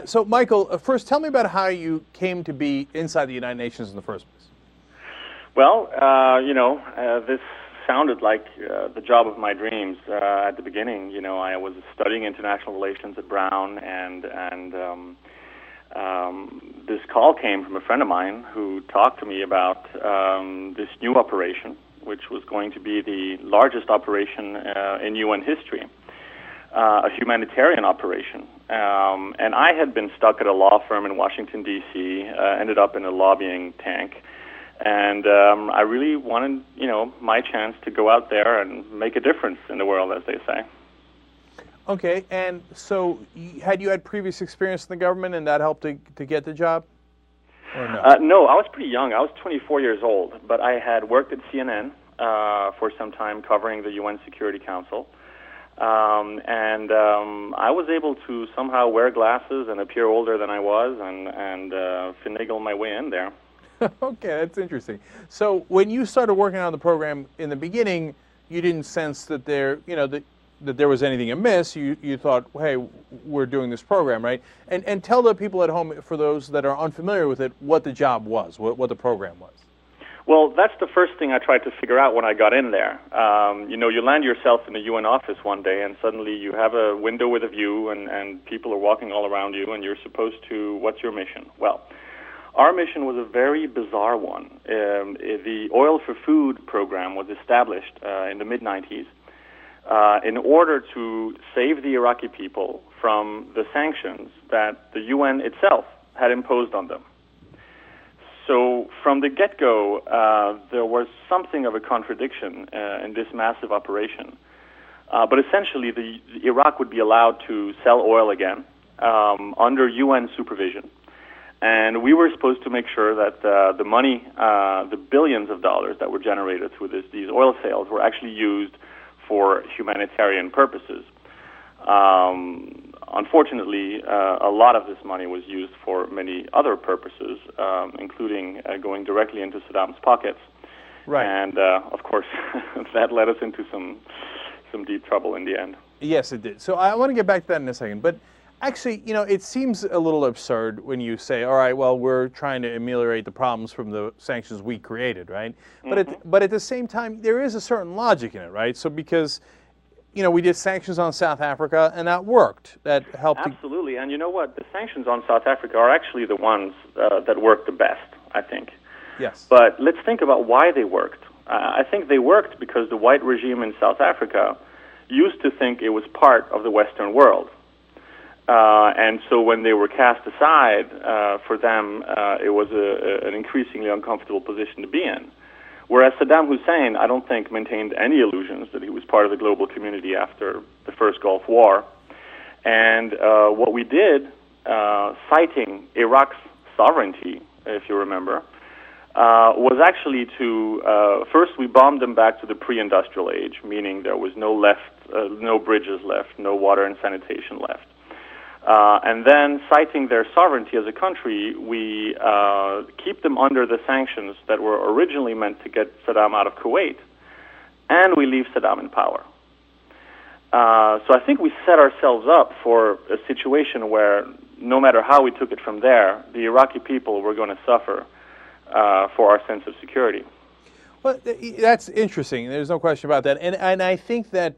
So, Michael, first tell me about how you came to be inside the United Nations in the first place. Well, this sounded like the job of my dreams at the beginning. You know, I was studying international relations at Brown, and this call came from a friend of mine who talked to me about this new operation, which was going to be the largest operation in UN history, a humanitarian operation. And I had been stuck at a law firm in Washington, D.C., ended up in a lobbying tank. And I really wanted, my chance to go out there and make a difference in the world, as they say. Okay, and so had you had previous experience in the government, and that helped to get the job? Or no? No, I was pretty young. I was 24 years old, but I had worked at CNN for some time covering the UN Security Council. And I was able to somehow wear glasses and appear older than I was and finagle my way in there. Okay, that's interesting. So when you started working on the program in the beginning, you didn't sense that that there was anything amiss. You thought, hey, we're doing this program, right? And tell the people at home, for those that are unfamiliar with it, what the job was, what the program was. Well, that's the first thing I tried to figure out when I got in there. You land yourself in a UN office one day, and suddenly you have a window with a view, and people are walking all around you, and you're supposed to, what's your mission? Well, our mission was a very bizarre one. The Oil for Food program was established in the mid-90s in order to save the Iraqi people from the sanctions that the UN itself had imposed on them. So from the get-go, there was something of a contradiction in this massive operation. But essentially, Iraq would be allowed to sell oil again under UN supervision. And we were supposed to make sure that the money, the billions of dollars that were generated through these oil sales were actually used for humanitarian purposes. Unfortunately, a lot of this money was used for many other purposes, including going directly into Saddam's pockets. Right. And, of course, that led us into some deep trouble in the end. Yes, it did. So I want to get back to that in a second. But actually, it seems a little absurd when you say, all right, well, we're trying to ameliorate the problems from the sanctions we created, right? Mm-hmm. But at the same time, there is a certain logic in it, right? So because, we did sanctions on South Africa, and that worked. That helped. Absolutely. And you know what? The sanctions on South Africa are actually the ones that worked the best, I think. Yes. But let's think about why they worked. I think they worked because the white regime in South Africa used to think it was part of the Western world. And so when they were cast aside, for them, it was an increasingly uncomfortable position to be in. Whereas Saddam Hussein, I don't think, maintained any illusions that he was part of the global community after the first Gulf War. And what we did, citing Iraq's sovereignty, if you remember, was actually to, first we bombed them back to the pre-industrial age, meaning there was no bridges left, no water and sanitation left. And then, citing their sovereignty as a country, we keep them under the sanctions that were originally meant to get Saddam out of Kuwait, and we leave Saddam in power. So I think we set ourselves up for a situation where, no matter how we took it from there, the Iraqi people were going to suffer for our sense of security. Well, that's interesting. There's no question about that. And I think that,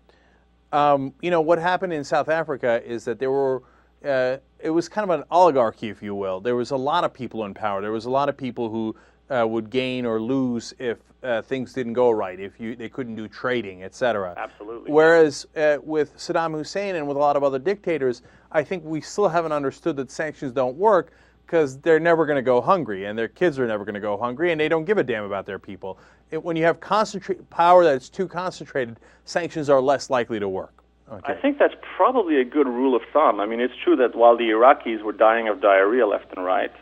what happened in South Africa is that there were it was kind of an oligarchy, if you will. There was a lot of people in power. There was a lot of people who would gain or lose if things didn't go right, if they couldn't do trading, etc. Absolutely. Whereas with Saddam Hussein and with a lot of other dictators, I think we still haven't understood that sanctions don't work because they're never going to go hungry, and their kids are never going to go hungry, and they don't give a damn about their people. When you have power that's too concentrated, sanctions are less likely to work. Okay. I think that's probably a good rule of thumb. I mean, it's true that while the Iraqis were dying of diarrhea left and right,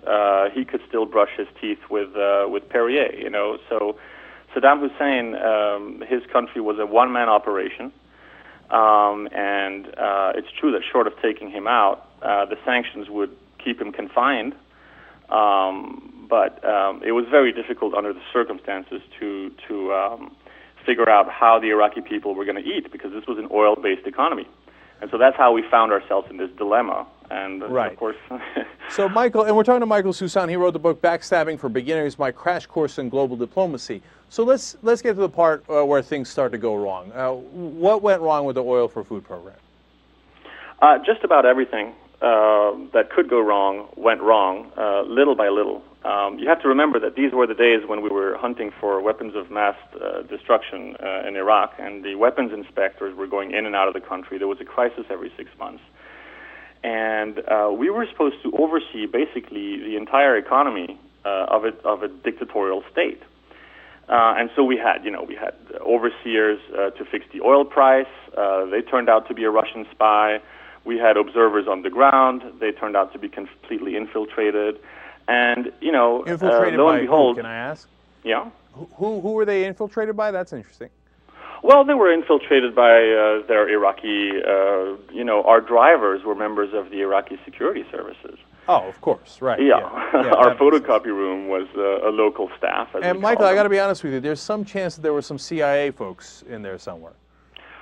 he could still brush his teeth with Perrier, So Saddam Hussein, his country was a one-man operation, and it's true that short of taking him out, the sanctions would keep him confined, but it was very difficult under the circumstances to figure out how the Iraqi people were going to eat, because this was an oil-based economy. And so that's how we found ourselves in this dilemma. And Right. of course. So Michael, and we're talking to Michael Susan. He wrote the book Backstabbing for Beginners: My Crash Course in Global Diplomacy. So let's get to the part where things start to go wrong. What went wrong with the Oil for Food program? Just about everything that could go wrong went wrong, little by little. You have to remember that these were the days when we were hunting for weapons of mass destruction in Iraq, and the weapons inspectors were going in and out of the country. There was a crisis every 6 months. And we were supposed to oversee basically the entire economy of a dictatorial state. And so we had overseers to fix the oil price. They turned out to be a Russian spy. We had observers on the ground. They turned out to be completely infiltrated. And, infiltrated lo by and behold, who, can I ask? Yeah. Who were they infiltrated by? That's interesting. Well, they were infiltrated by their Iraqi, our drivers were members of the Iraqi security services. Oh, of course, right. Yeah. Yeah, Our photocopy room was a local staff. And Michael, I got to be honest with you, there's some chance that there were some CIA folks in there somewhere.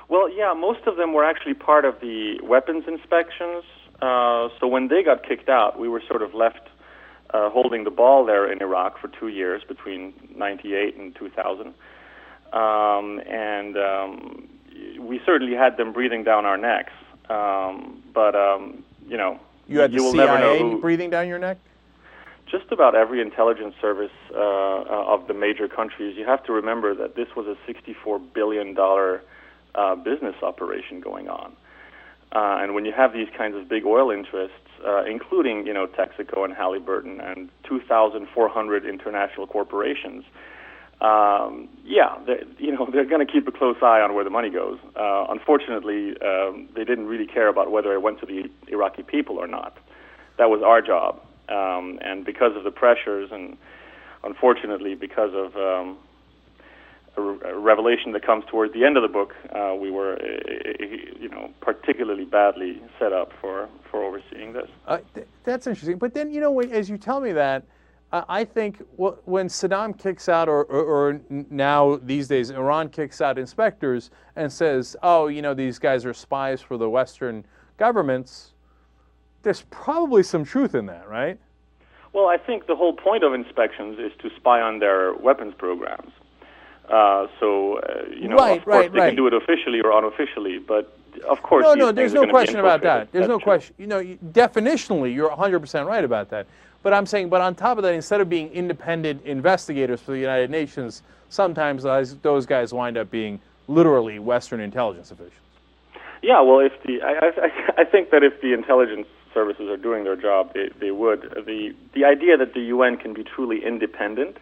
Well, yeah, most of them were actually part of the weapons inspections. So when they got kicked out, we were sort of left holding the ball there in Iraq for 2 years, between 98 and 2000. We certainly had them breathing down our necks. You had the will CIA never know who, breathing down your neck? just about every intelligence service of the major countries. You have to remember that this was a $64 billion business operation going on. And when you have these kinds of big oil interests, including, Texaco and Halliburton and 2,400 international corporations, they're going to keep a close eye on where the money goes. Unfortunately, they didn't really care about whether it went to the Iraqi people or not. That was our job. And because of the pressures and, unfortunately, because of a revelation that comes towards the end of the book, we were, particularly badly set up for overseeing this. That's interesting. But then, as you tell me that, I think when Saddam kicks out, or now these days Iran kicks out inspectors and says, these guys are spies for the Western governments, there's probably some truth in that, right? Well, I think the whole point of inspections is to spy on their weapons programs. Of course, they can do it officially or unofficially, but of course, there's no question about that. There's no question. Definitionally, you're 100% right about that. But I'm saying, on top of that, instead of being independent investigators for the United Nations, sometimes those guys wind up being literally Western intelligence officials. Yeah, well, I think that if the intelligence services are doing their job, they would. The idea that the UN can be truly independent,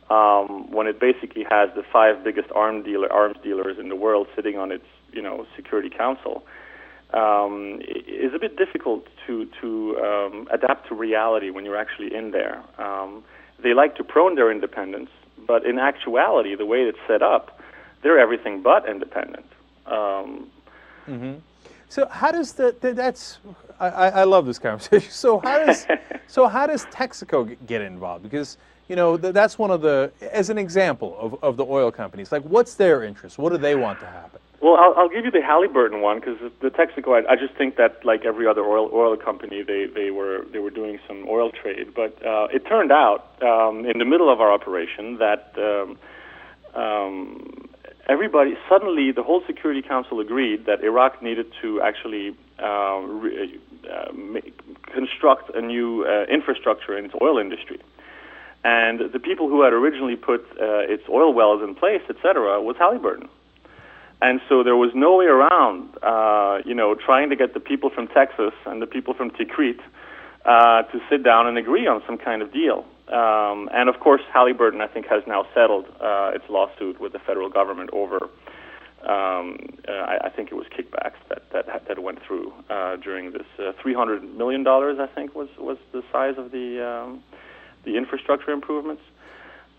when it basically has the 5 biggest arms dealers in the world sitting on its Security Council, is a bit difficult to adapt to reality when you're actually in there. They like to prone their independence, but in actuality, the way it's set up, they're everything but independent. So how does that's I love this conversation. So how does Texaco get involved? Because that's one of the, as an example of the oil companies. Like, what's their interest? What do they want to happen? Well, I'll give you the Halliburton one, because the Texaco, I just think that, like every other oil company, they were doing some oil trade. But it turned out in the middle of our operation that everybody, suddenly the whole Security Council agreed that Iraq needed to actually construct a new infrastructure in its oil industry. And the people who had originally put its oil wells in place, etc., was Halliburton. And so there was no way around, trying to get the people from Texas and the people from Tikrit to sit down and agree on some kind of deal. And of course, Halliburton, I think, has now settled its lawsuit with the federal government over, I think it was kickbacks that went through during this $300 million, I think, was the size of the infrastructure improvements.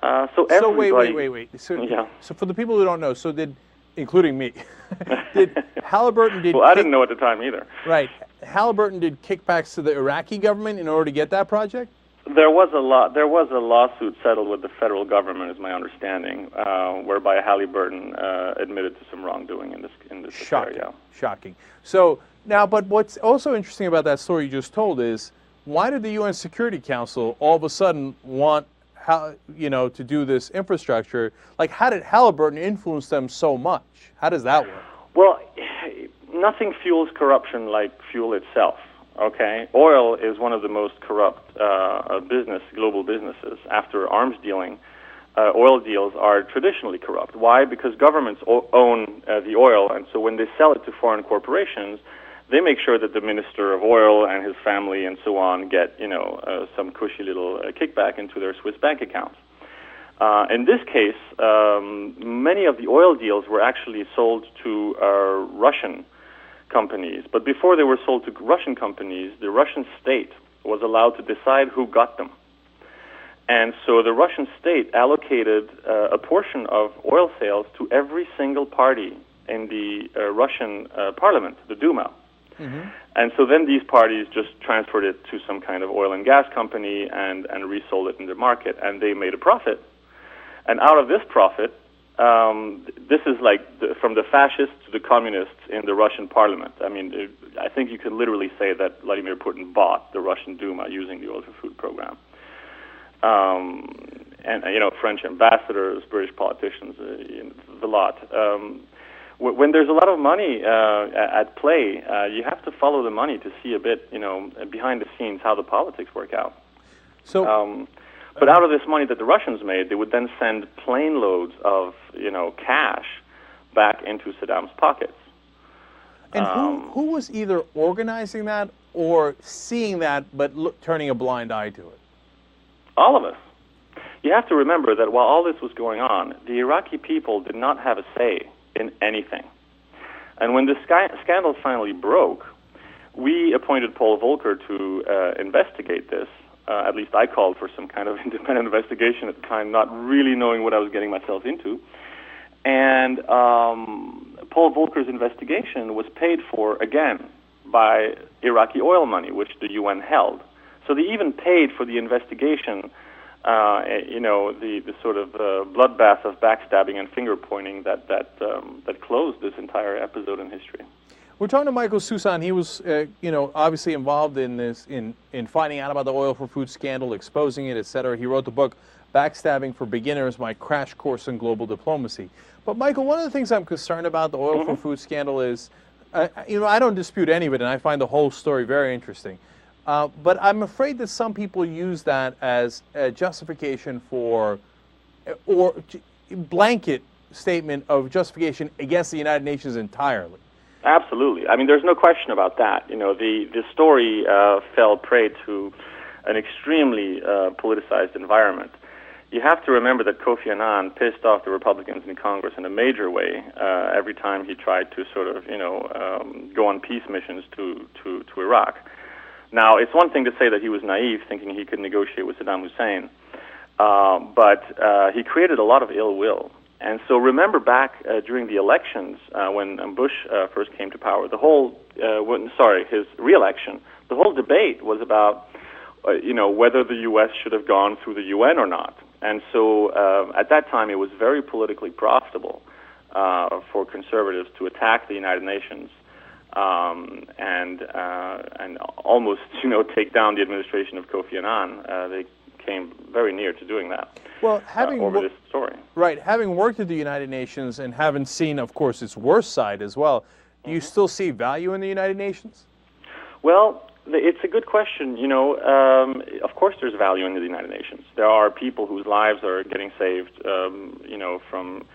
So wait. So for the people who don't know, including me, did Halliburton Well, I didn't know at the time either. Right. Halliburton did kickbacks to the Iraqi government in order to get that project? There was a lawsuit settled with the federal government, is my understanding, whereby Halliburton admitted to some wrongdoing in this Shocking. area. Shocking. So now, but what's also interesting about that story you just told is, why did the UN Security Council all of a sudden want to do this infrastructure? Like, how did Halliburton influence them so much? How does that work? Well, nothing fuels corruption like fuel itself. Okay, oil is one of the most corrupt global businesses. After arms dealing, oil deals are traditionally corrupt. Why? Because governments own the oil, and so when they sell it to foreign corporations, they make sure that the minister of oil and his family and so on get some cushy little kickback into their Swiss bank accounts. In this case, many of the oil deals were actually sold to Russian companies. But before they were sold to Russian companies, the Russian state was allowed to decide who got them. And so the Russian state allocated a portion of oil sales to every single party in the Russian parliament, the Duma. Mm-hmm. And so then these parties just transferred it to some kind of oil and gas company and resold it in the market, and they made a profit. And out of this profit, this is like from the fascists to the communists in the Russian parliament. I mean, I think you could literally say that Vladimir Putin bought the Russian Duma using the Oil for Food program. And French ambassadors, British politicians, the lot. When there's a lot of money at play, you have to follow the money to see a bit, behind the scenes how the politics work out. So. But out of this money that the Russians made, they would then send plane loads of, cash back into Saddam's pockets. And who was either organizing that or seeing that but turning a blind eye to it? All of us. You have to remember that while all this was going on, the Iraqi people did not have a say in anything. And when the scandal finally broke, we appointed Paul Volcker to investigate this. At least I called for some kind of independent investigation at the time, not really knowing what I was getting myself into. And Paul Volcker's investigation was paid for, again, by Iraqi oil money, which the UN held. So they even paid for the investigation, the sort of bloodbath of backstabbing and finger-pointing that closed this entire episode in history. We're talking to Michael Susan. He was, obviously involved in this, in finding out about the Oil for Food scandal, exposing it, etc. He wrote the book, Backstabbing for Beginners, My Crash Course in Global Diplomacy. But, Michael, one of the things I'm concerned about the Oil for Food scandal is, I don't dispute any of it, and I find the whole story very interesting. But I'm afraid that some people use that as a justification for, or blanket statement of justification against the United Nations entirely. Absolutely. I mean, there's no question about that. The story fell prey to an extremely politicized environment. You have to remember that Kofi Annan pissed off the Republicans in Congress in a major way every time he tried to sort of, go on peace missions to Iraq. Now, it's one thing to say that he was naive, thinking he could negotiate with Saddam Hussein, but he created a lot of ill will. And so remember back during the elections when Bush first came to power, his re-election, the whole debate was about, whether the U.S. should have gone through the UN or not. And so at that time it was very politically profitable for conservatives to attack the United Nations and almost, take down the administration of Kofi Annan. They came very near to doing that. Well, over this story. Right. Having worked at the United Nations and having seen, of course, its worst side as well, do you still see value in the United Nations? Well, it's a good question. Of course there's value in the United Nations. There are people whose lives are getting saved, from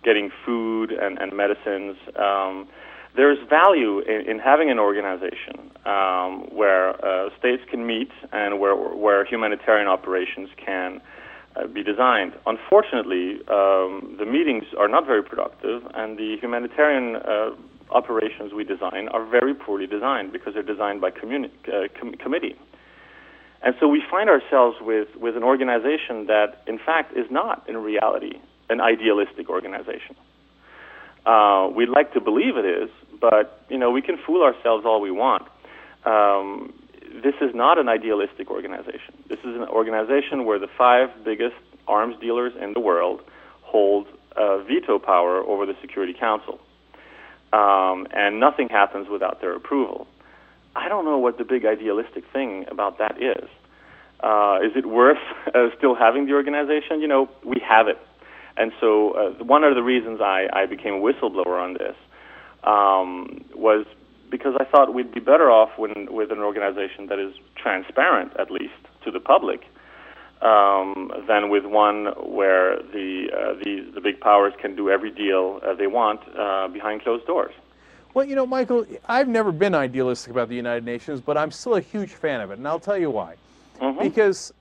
getting food and medicines. There's value in having an organization where states can meet and where humanitarian operations can be designed. Unfortunately, the meetings are not very productive, and the humanitarian operations we design are very poorly designed because they're designed by committee. And so we find ourselves with an organization that, in fact, is not, in reality, an idealistic organization. We'd like to believe it is, but, we can fool ourselves all we want. this is not an idealistic organization. This is an organization where the 5 biggest arms dealers in the world hold veto power over the Security Council. And nothing happens without their approval. I don't know what the big idealistic thing about that is. Is it worth still having the organization? We have it. And so one of the reasons I became a whistleblower on this was because I thought we'd be better off with an organization that is transparent, at least, to the public, than with one where the big powers can do every deal they want behind closed doors. Well, Michael, I've never been idealistic about the United Nations, but I'm still a huge fan of it, and I'll tell you why. Mm-hmm. Because,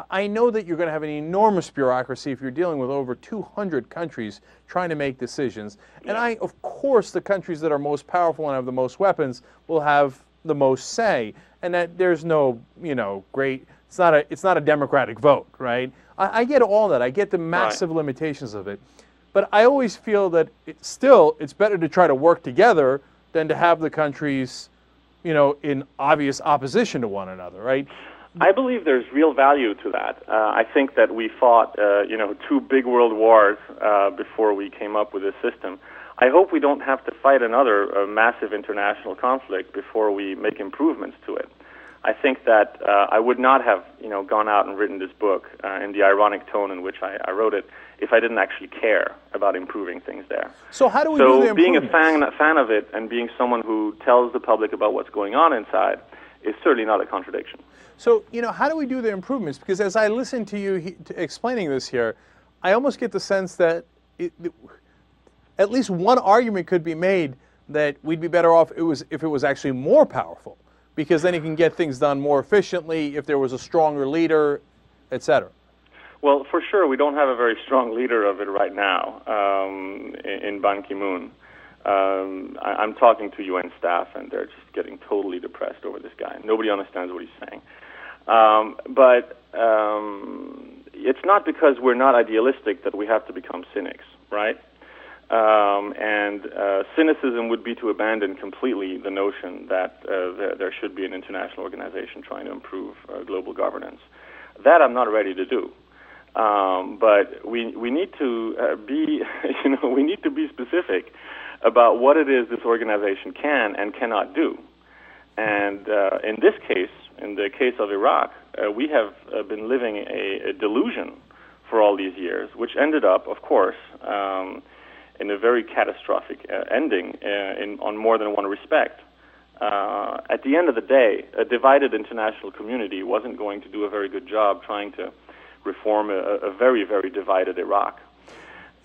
I know that you're going to have an enormous bureaucracy if you're dealing with over 200 countries trying to make decisions. And of course, the countries that are most powerful and have the most weapons will have the most say. And that there's no, great, it's not a democratic vote, right? I get all that. I get the massive limitations of it. But I always feel that it's better to try to work together than to have the countries, in obvious opposition to one another, right? I believe there's real value to that. I think that we fought, 2 big world wars before we came up with this system. I hope we don't have to fight another massive international conflict before we make improvements to it. I think that I would not have, gone out and written this book in the ironic tone in which I wrote it if I didn't actually care about improving things there. So how do we do the improvements? Being a fan of it and being someone who tells the public about what's going on inside is certainly not a contradiction. So, how do we do the improvements? Because as I listen to you explaining this here, I almost get the sense that at least one argument could be made that we'd be better off if it was actually more powerful, because then you can get things done more efficiently if there was a stronger leader, etc. Well, for sure, we don't have a very strong leader of it right now in Ban Ki-moon. I'm talking to UN staff, and they're just getting totally depressed over this guy. Nobody understands what he's saying. But it's not because we're not idealistic that we have to become cynics, right? And cynicism would be to abandon completely the notion that there should be an international organization trying to improve global governance. That I'm not ready to do. But we need to be, we need to be specific about what it is this organization can and cannot do. And in this case, in the case of Iraq, we have been living a delusion for all these years, which ended up, of course, in a very catastrophic ending on more than one respect. At the end of the day, a divided international community wasn't going to do a very good job trying to reform a very, very divided Iraq.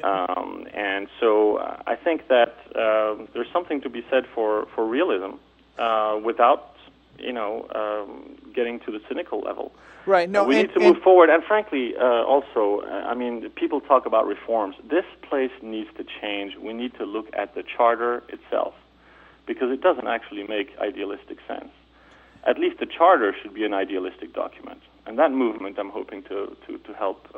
And so I think that there's something to be said for realism without, getting to the cynical level. Right. No, we need to move forward. And frankly, also, people talk about reforms. This place needs to change. We need to look at the charter itself, because it doesn't actually make idealistic sense. At least the charter should be an idealistic document. And that movement I'm hoping to help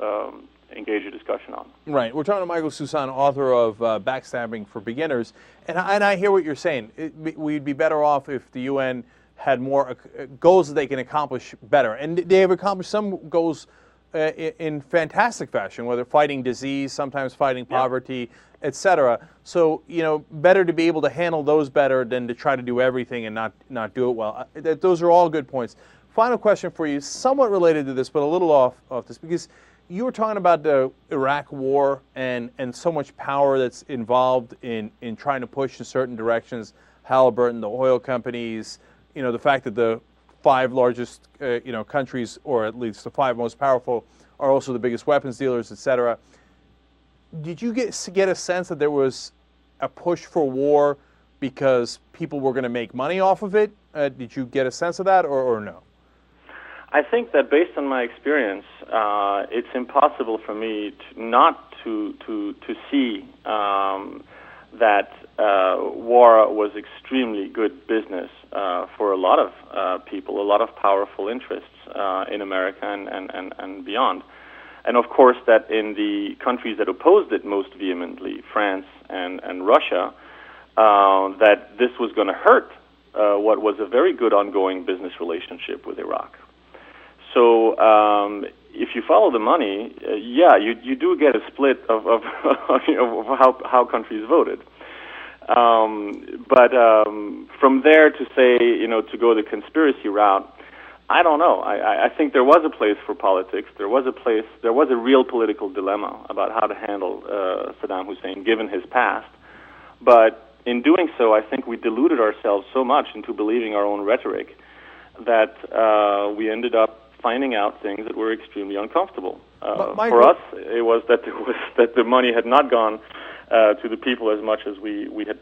engage a discussion on. Right. We're talking to Michael Soussan, author of Backstabbing for Beginners. And I hear what you're saying. We'd be better off if the UN had more goals that they can accomplish better. And they have accomplished some goals in fantastic fashion, whether fighting disease, sometimes fighting poverty, etc. So, better to be able to handle those better than to try to do everything and not do it well. Those are all good points. Final question for you, somewhat related to this, but a little off this, because you were talking about the Iraq war and so much power that's involved in trying to push in certain directions, Halliburton, the oil companies, the fact that the 5 largest countries, or at least the 5 most powerful, are also the biggest weapons dealers, etc. Did you get a sense that there was a push for war because people were going to make money off of it? Did you get a sense of that, or no? I think that based on my experience, it's impossible for me not to see that war was extremely good business for a lot of people, a lot of powerful interests in America and beyond. And of course that in the countries that opposed it most vehemently, France and Russia, that this was going to hurt what was a very good ongoing business relationship with Iraq. So if you follow the money, you do get a split of how countries voted. But from there to say, to go the conspiracy route, I don't know. I think there was a place for politics. There was a real political dilemma about how to handle Saddam Hussein, given his past. But in doing so, I think we deluded ourselves so much into believing our own rhetoric that we ended up finding out things that were extremely uncomfortable. For us, it was that the money had not gone to the people as much as we had,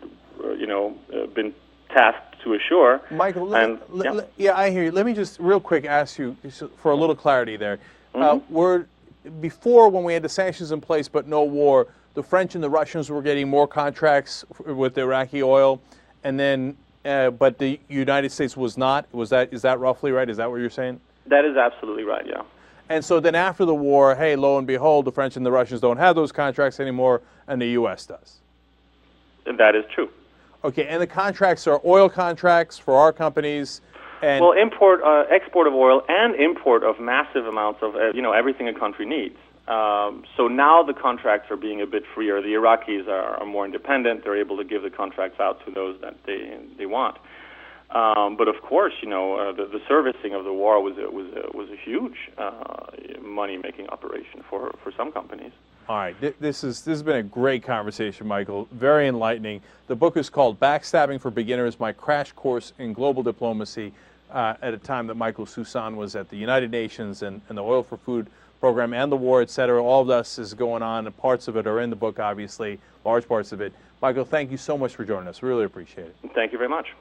been tasked to assure. Michael, I hear you. Let me just real quick ask you for a little clarity there. Before, when we had the sanctions in place but no war, the French and the Russians were getting more contracts with Iraqi oil, and then but the United States was not. Is that roughly right? Is that what you're saying? That is absolutely right, yeah. And so then after the war, hey, lo and behold, the French and the Russians don't have those contracts anymore, and the U.S. does. That is true. Okay, and the contracts are oil contracts for our companies. And well, export of oil and import of massive amounts of everything a country needs. So now the contracts are being a bit freer. The Iraqis are more independent. They're able to give the contracts out to those that they want. But of course, the servicing of the war was a huge money-making operation for some companies. All right, this has been a great conversation, Michael. Very enlightening. The book is called Backstabbing for Beginners: My Crash Course in Global Diplomacy. At a time that Michael Soussan was at the United Nations and the Oil for Food program and the war, etc. All of this is going on, and parts of it are in the book, obviously, large parts of it. Michael, thank you so much for joining us. Really appreciate it. Thank you very much.